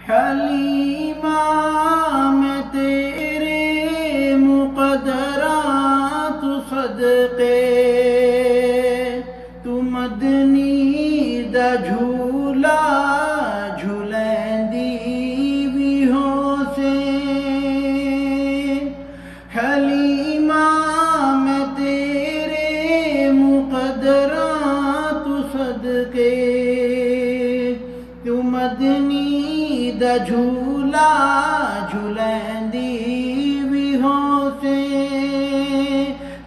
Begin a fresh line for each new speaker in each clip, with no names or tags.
हलीमा मैं तेरे मुक़द्दरात सदक़े, तू मदनी दा झूला झूलैंदी भी होसे। हलीमा मैं तेरे मुक़द्दरात सदक़े, तू मदनी दा झूला झूलैंदी भी होसे।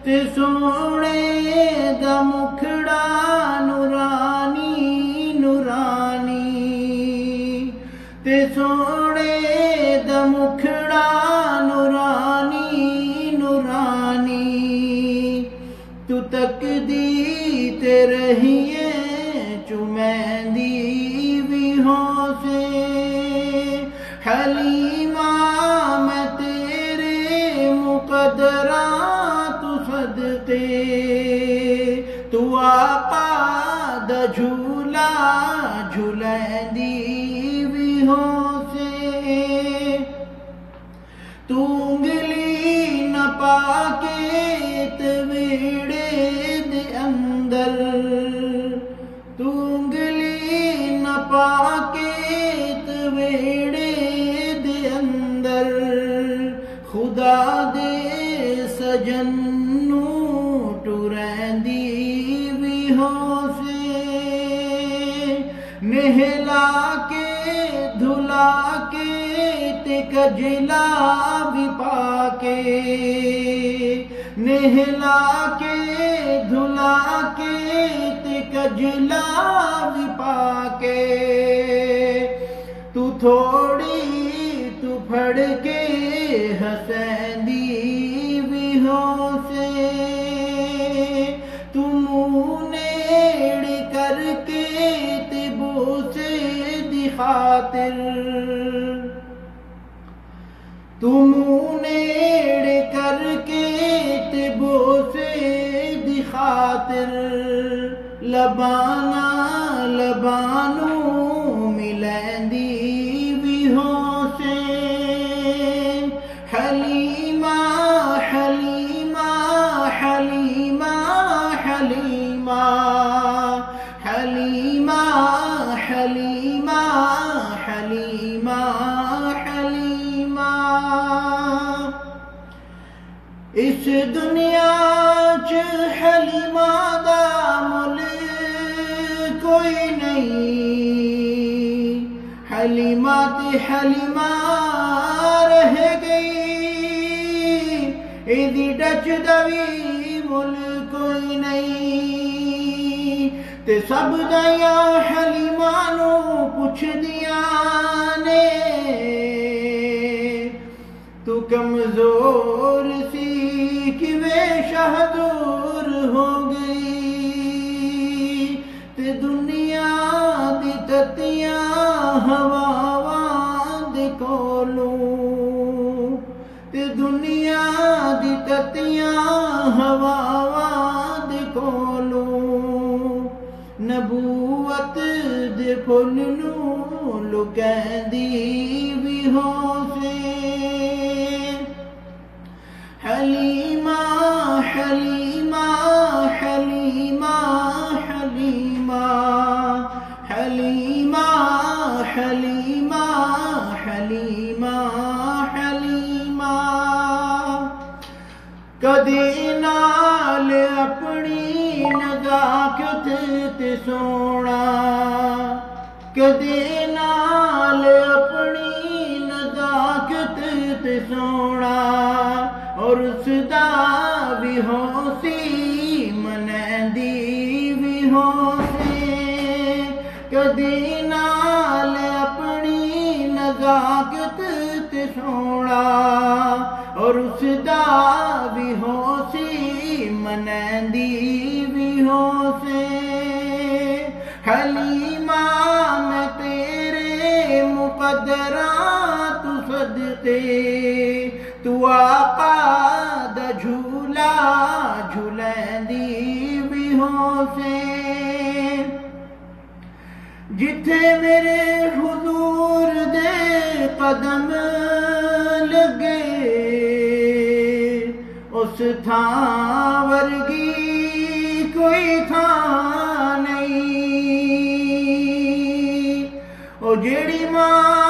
ते सोने दा मुखड़ा नूरानी नूरानी, ते सोने दा मुखड़ा नूरानी नूरानी, तू तकदी ते रहिए चुमैंदी भी होसे। हलीमा मैं तेरे मुक़द्दरात सदक़े, तू आका दा झूला झूलैंदी भी होसे। तू उंगली न पाके तवेड़े दे अंदर, तू उंगली न पाके तवेड़े दे अंदर, खुदा दे सजन नू टुरैंदी भी होसे। नहला के धुला के ते कजला भी पाके, नहला के धुला के ते कजला भी पाके, तू थोड़ी तू फड़ के हसैंदी भी होसे। तू मुँह नेड़ करके ते बोसे दी खातिर, तू मुँह नेड़ करके ते बोसे दी खातिर, लबाना लबानू मिलैंदी भी होसे। हलीमा हलीमा हलीमा हलीमा हलीमा हलीमा हलीमा हलीमा, इस दुनिया च हलीमा दा मुल कोई नहीं। हलीमा ते हलीमा रह गई, इदी डच दवी मुल कोई नहीं। ते सब दया हलीमा नू पुछदियां ने, तू कमजोर सी किवें शाहदूर हो गई। ते दुनिया दी ततियां हवावां दे कोलों, ते दुनिया दी ततियां हवावां दे कोलों, नबूवत दे फुल नू लुकैंदी भी होसे। हलीमा हलीमा हलीमा हलीमा हलीमा हलीमा हलीमा हलीमा, कदे नाल अपनी नज़ाकत ते सोना, कदे नाल अपनी नज़ाकत ते सोना, और उसदा भी होसी मनैंदी भी होसे। कदी नाल अपनी नज़ाकत ते सोना, और उसदा भी होसी मनैंदी भी होसे। हलीमा मैं तेरे मुक़द्दरात सदक़े, तू आका दा झूला झूलैंदी भी होसे। जिथे मेरे हुजूर दे कदम लगे उस थां वर्गी कोई थां नहीं। ओ जेड़ी मां